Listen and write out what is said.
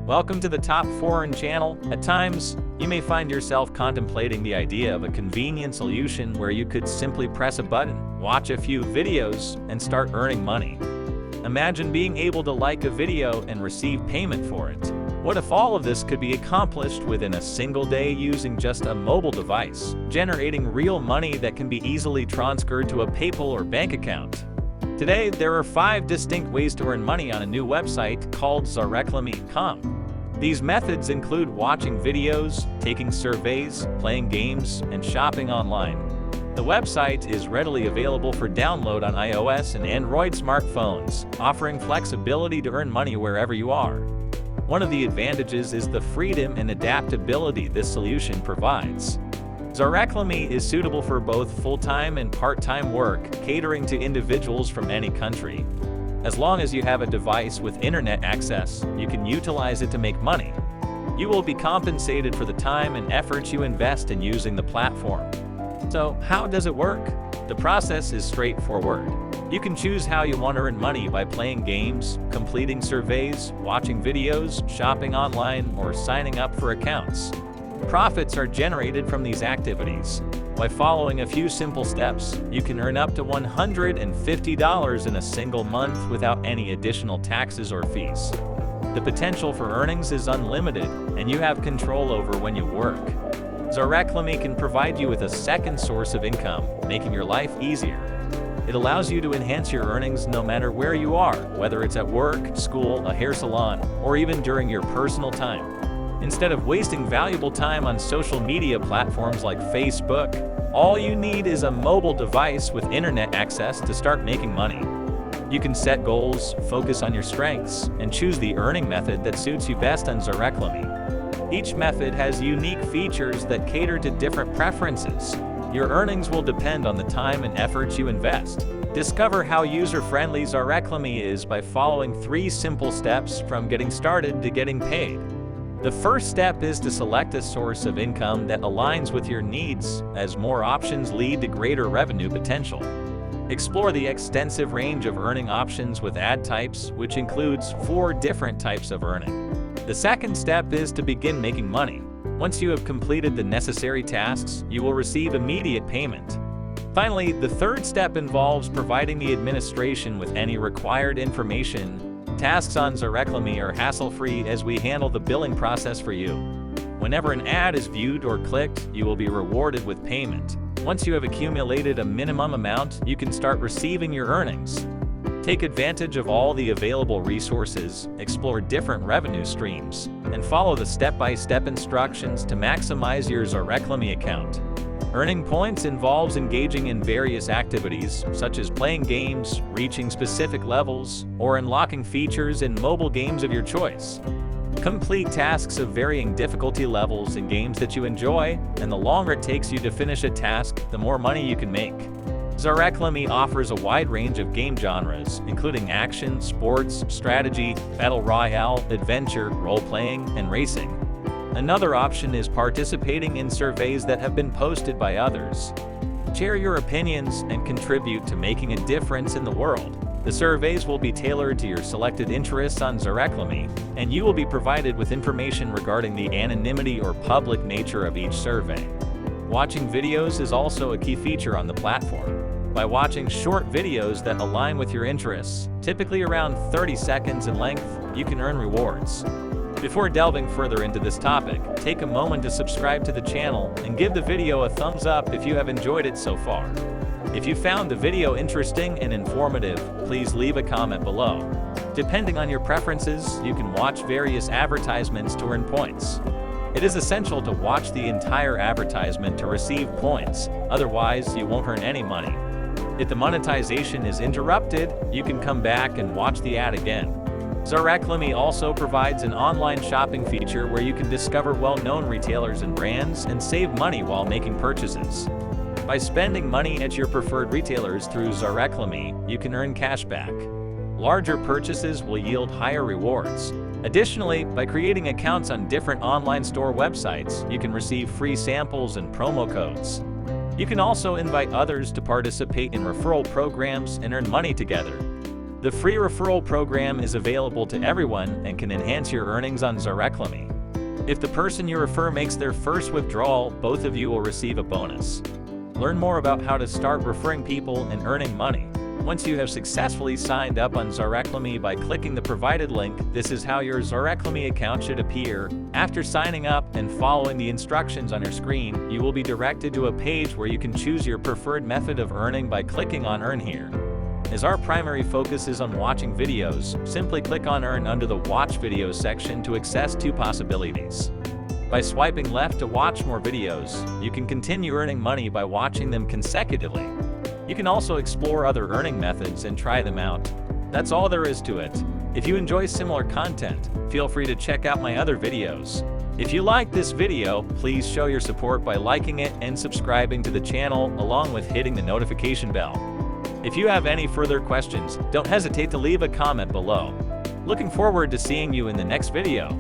Welcome to the Top Foreign channel. At times, you may find yourself contemplating the idea of a convenient solution where you could simply press a button, watch a few videos, and start earning money. Imagine being able to like a video and receive payment for it. What if all of this could be accomplished within a single day using just a mobile device, generating real money that can be easily transferred to a PayPal or bank account? Today, there are 5 distinct ways to earn money on a new website called soar.com. These methods include watching videos, taking surveys, playing games, and shopping online. The website is readily available for download on iOS and Android smartphones, offering flexibility to earn money wherever you are. One of the advantages is the freedom and adaptability this solution provides. Soar.com is suitable for both full-time and part-time work, catering to individuals from any country. As long as you have a device with internet access, you can utilize it to make money. You will be compensated for the time and effort you invest in using the platform. So, how does it work? The process is straightforward. You can choose how you want to earn money by playing games, completing surveys, watching videos, shopping online, or signing up for accounts. Profits are generated from these activities. By following a few simple steps, you can earn up to $150 in a single month without any additional taxes or fees. The potential for earnings is unlimited, and you have control over when you work. Soar.com can provide you with a second source of income, making your life easier. It allows you to enhance your earnings no matter where you are, whether it's at work, school, a hair salon, or even during your personal time. Instead of wasting valuable time on social media platforms like Facebook, all you need is a mobile device with internet access to start making money. You can set goals, focus on your strengths, and choose the earning method that suits you best on Soar.com. Each method has unique features that cater to different preferences. Your earnings will depend on the time and effort you invest. Discover how user-friendly Soar.com is by following 3 simple steps from getting started to getting paid. The first step is to select a source of income that aligns with your needs, as more options lead to greater revenue potential. Explore the extensive range of earning options with ad types, which includes 4 different types of earning. The second step is to begin making money. Once you have completed the necessary tasks, you will receive immediate payment. Finally, the third step involves providing the administration with any required information. Tasks on Soar.com are hassle-free as we handle the billing process for you. Whenever an ad is viewed or clicked, you will be rewarded with payment. Once you have accumulated a minimum amount, you can start receiving your earnings. Take advantage of all the available resources, explore different revenue streams, and follow the step-by-step instructions to maximize your Soar.com account. Earning points involves engaging in various activities, such as playing games, reaching specific levels, or unlocking features in mobile games of your choice. Complete tasks of varying difficulty levels in games that you enjoy, and the longer it takes you to finish a task, the more money you can make. Soar.com offers a wide range of game genres, including action, sports, strategy, battle royale, adventure, role-playing, and racing. Another option is participating in surveys that have been posted by others. Share your opinions and contribute to making a difference in the world. The surveys will be tailored to your selected interests on Soar.com, and you will be provided with information regarding the anonymity or public nature of each survey. Watching videos is also a key feature on the platform. By watching short videos that align with your interests, typically around 30 seconds in length, you can earn rewards. Before delving further into this topic, take a moment to subscribe to the channel and give the video a thumbs up if you have enjoyed it so far. If you found the video interesting and informative, please leave a comment below. Depending on your preferences, you can watch various advertisements to earn points. It is essential to watch the entire advertisement to receive points, otherwise you won't earn any money. If the monetization is interrupted, you can come back and watch the ad again. Soar.com also provides an online shopping feature where you can discover well-known retailers and brands and save money while making purchases. By spending money at your preferred retailers through Soar.com, you can earn cashback. Larger purchases will yield higher rewards. Additionally, by creating accounts on different online store websites, you can receive free samples and promo codes. You can also invite others to participate in referral programs and earn money together. The free referral program is available to everyone and can enhance your earnings on Zareclamy. If the person you refer makes their first withdrawal, both of you will receive a bonus. Learn more about how to start referring people and earning money. Once you have successfully signed up on Zareclamy by clicking the provided link, this is how your Zareclamy account should appear. After signing up and following the instructions on your screen, you will be directed to a page where you can choose your preferred method of earning by clicking on Earn Here. As our primary focus is on watching videos, simply click on Earn under the Watch Videos section to access two possibilities. By swiping left to watch more videos, you can continue earning money by watching them consecutively. You can also explore other earning methods and try them out. That's all there is to it. If you enjoy similar content, feel free to check out my other videos. If you liked this video, please show your support by liking it and subscribing to the channel, along with hitting the notification bell. If you have any further questions, don't hesitate to leave a comment below. Looking forward to seeing you in the next video.